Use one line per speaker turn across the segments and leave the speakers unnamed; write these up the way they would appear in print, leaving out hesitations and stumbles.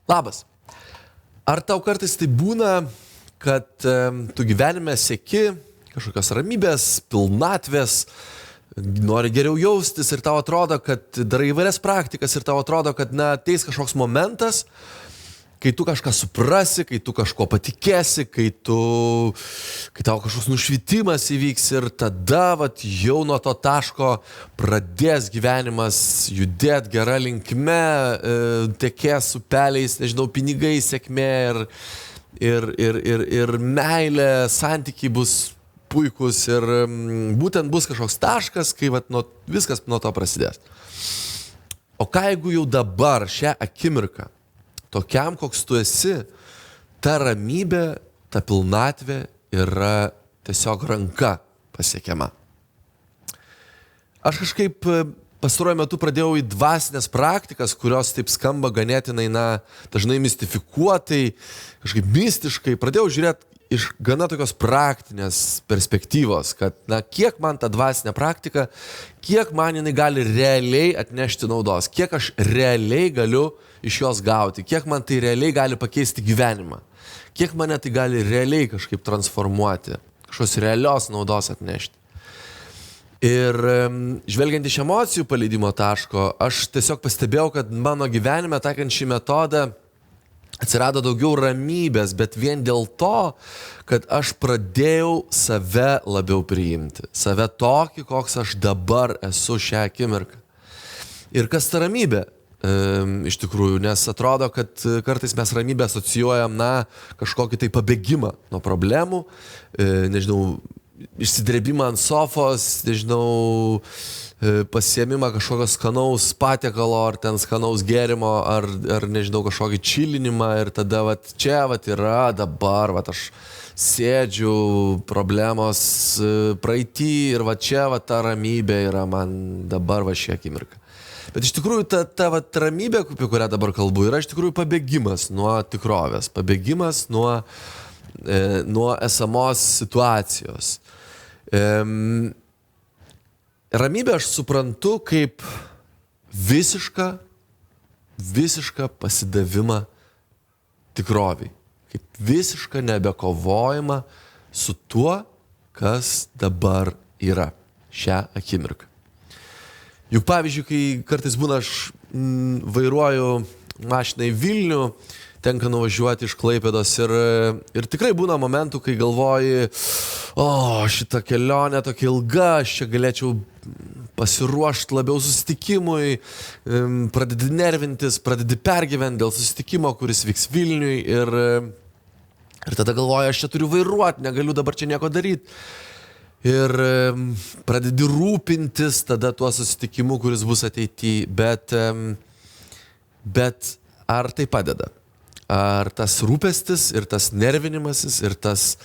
Labas. Ar tau kartais tai būna, kad tu gyvenime sieki kažkokios ramybės, pilnatvės, nori geriau jaustis ir tau atrodo, kad darai įvairias praktikas ir tau atrodo, kad ateis kažkoks momentas, kai tu kažką suprasi, kai tu kažko patikėsi, kai tau kažkoks nušvitimas įvyks ir tada jau nuo to taško pradės gyvenimas judėti gerą linkme, tekės upeliais, nežinau, pinigai, sėkmė ir meilė, santykiai bus puikus ir būtent bus kažkoks taškas, kai viskas nuo to prasidės. O ką jeigu jau dabar, šią akimirką, tokiam, koks tu esi, ta ramybė, ta pilnatvė yra tiesiog ranka pasiekiama. Aš kažkaip pastaruoju metu pradėjau į dvasinės praktikas, kurios taip skamba ganėtinai, dažnai mistifikuotai, kažkaip mistiškai. Pradėjau žiūrėti iš gana tokios praktinės perspektyvos, kad kiek man ta dvasinė praktika, kiek man jinai gali realiai atnešti naudos, kiek aš realiai galiu iš jos gauti, kiek man tai realiai gali pakeisti gyvenimą, kiek mane tai gali realiai kažkaip transformuoti, kažkokios realios naudos atnešti. Ir žvelgiant iš emocijų paleidimo taško, aš tiesiog pastebėjau, kad mano gyvenime taikant šį metodą atsirado daugiau ramybės, bet vien dėl to, kad aš pradėjau save labiau priimti, save tokį, koks aš dabar esu šią akimirką. Ir kas ta ramybė? Iš tikrųjų, nes atrodo, kad kartais mes ramybę asocijuojam kažkokį tai pabėgimą nuo problemų, nežinau, išsidrebimą ant sofos, nežinau, pasiėmimą kažkokio skanaus patiekalo ar ten skanaus gėrimo ar nežinau, kažkokį čilinimą ir tada čia yra dabar, aš sėdžiu, problemos praeitį ir čia ta ramybė yra man dabar šį akimirką. Bet iš tikrųjų ta ramybė, apie kurią dabar kalbu, yra iš tikrųjų pabėgimas nuo tikrovės, pabėgimas nuo esamos situacijos. Ramybę aš suprantu kaip visišką pasidavimą tikroviai, kaip visišką nebekovojimą su tuo, kas dabar yra šią akimirką. Juk pavyzdžiui, kai kartais būna aš vairuoju mašiną į Vilnių, tenka nuvažiuoti iš Klaipėdos ir tikrai būna momentų, kai galvoji, šita kelionė tokia ilga, aš čia galėčiau pasiruošti labiau susitikimui, pradedi nervintis, pradedi pergyventi dėl susitikimo, kuris vyks Vilniui ir tada galvoju, aš čia turiu vairuoti, negaliu dabar čia nieko daryti. Ir pradedi rūpintis tada tuo susitikimu, kuris bus ateityje, bet ar tai padeda? Ar tas rūpestis ir tas nervinimasis ir tas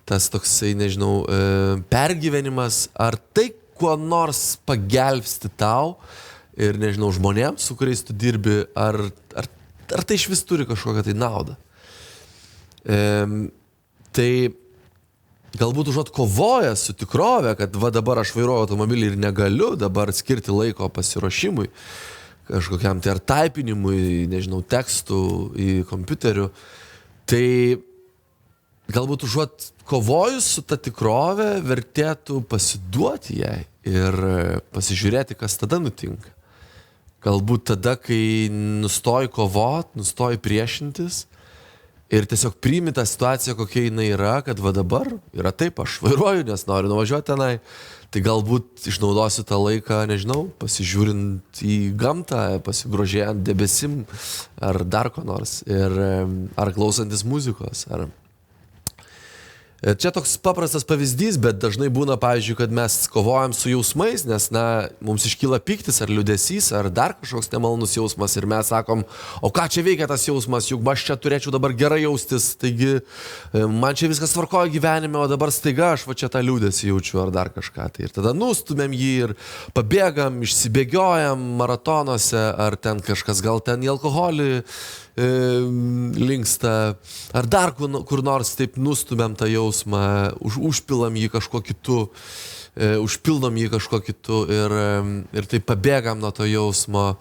toksai, nežinau, pergyvenimas, ar tai kuo nors pagelbsti tau ir, nežinau, žmonėms, su kuriais tu dirbi, ar tai iš vis turi kažkokią tai naudą? Tai galbūt užuot kovojęs su tikrove, kad dabar aš vairuoju automobilį ir negaliu dabar skirti laiko pasiruošimui, kažkokiam tai ar taipinimui, nežinau, tekstų į kompiuteriu, tai galbūt užuot kovojus su ta tikrove, vertėtų pasiduoti jai ir pasižiūrėti, kas tada nutinka. Galbūt tada, kai nustoji kovot, nustoji priešintis, ir tiesiog priimi tą situaciją, kokia jinai yra, kad dabar yra taip, aš vairuoju, nes noriu nuvažiuoti tenai, tai galbūt išnaudosiu tą laiką, nežinau, pasižiūrint į gamtą, pasigrožėjant debesim ar dar ko nors, ar klausantis muzikos, Čia toks paprastas pavyzdys, bet dažnai būna, pavyzdžiui, kad mes kovojam su jausmais, nes, mums iškyla pyktis ar liūdesys, ar dar kažkoks nemalonus jausmas ir mes sakom, o ką čia veikia tas jausmas, juk aš čia turėčiau dabar gerai jaustis, taigi man čia viskas tvarkoja gyvenime, o dabar staiga aš čia tą liūdesį jaučiu ar dar kažką. Tai ir tada nustumėm jį ir pabėgam, išsibėgiojam maratonuose, ar ten kažkas gal ten į alkoholį linksta, ar dar kur nors taip nustumėm tą jausmą, užpilam jį kažko kitu, užpildom jį kažko kitu ir taip pabėgam nuo to jausmo.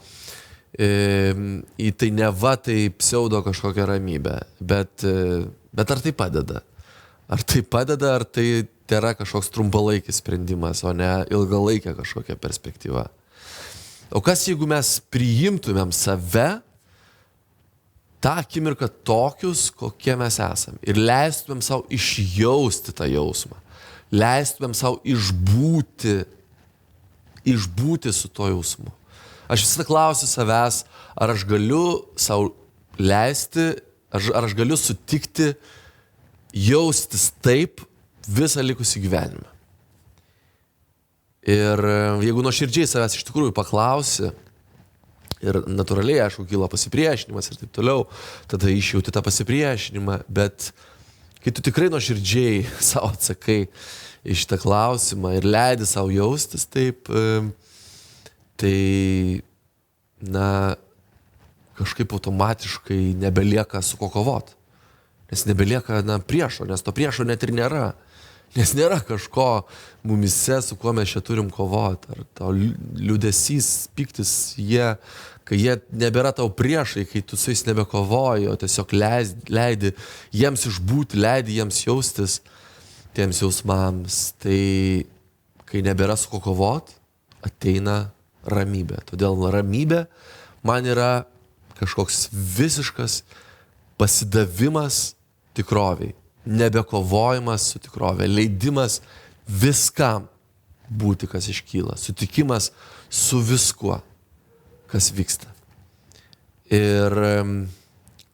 į tai neva tai pseudo kažkokią ramybę. Bet ar tai padeda? Ar tai padeda, ar tai yra kažkoks trumpalaikis sprendimas, o ne ilgalaikė kažkokia perspektyva? O kas jeigu mes priimtumėm save tą akimirką tokius, kokie mes esam ir leistumėm savo išjausti tą jausmą, leistumėm savo išbūti su to jausmu. Aš visada klausiu savęs, ar aš galiu savo leisti, ar aš galiu sutikti jaustis taip visą likusį gyvenimą. Ir jeigu nuoširdžiai savęs iš tikrųjų paklausi, ir natūraliai, aišku, kyla pasipriešinimas ir taip toliau, tada išjauti tą pasipriešinimą, bet kai tu tikrai nuoširdžiai savo atsakai į šitą klausimą ir leidi savo jaustis taip, tai, na, kažkaip automatiškai nebelieka su ko kovot. Nes nebelieka, priešo, nes to priešo net ir nėra. Nes nėra kažko mumise, su kuo mes čia turim kovot. Ar tau liūdesys, piktis, kai jie nebėra tau priešai, kai tu su jais nebekovoji, o tiesiog leidi jiems išbūti, leidi jiems jaustis tiems jausmams. Tai kai nebėra su ko kovot, ateina ramybė. Todėl ramybė man yra kažkoks visiškas pasidavimas tikroviai, nebekovojimas su tikrovė, leidimas viskam būti, kas iškyla, sutikimas su viskuo, kas vyksta. Ir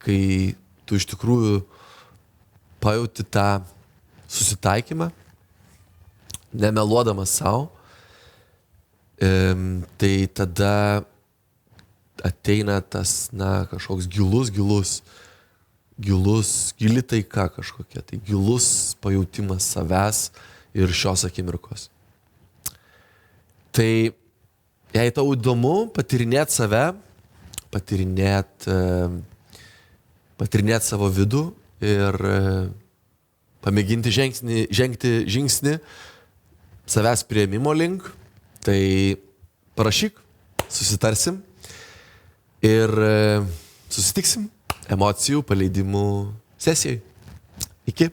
kai tu iš tikrųjų pajauti tą susitaikymą, nemeluodamas savo, tai tada ateina tas, kažkoks gili taika kažkokia, tai gilus pajautimas savęs ir šios akimirkos. Tai jei tau įdomu patirinėti save, patirinėti savo vidų ir pamėginti žengti žingsnį savęs priėmimo link, tai parašyk, susitarsim ir susitiksim emocijų paleidimų sesijai. Iki.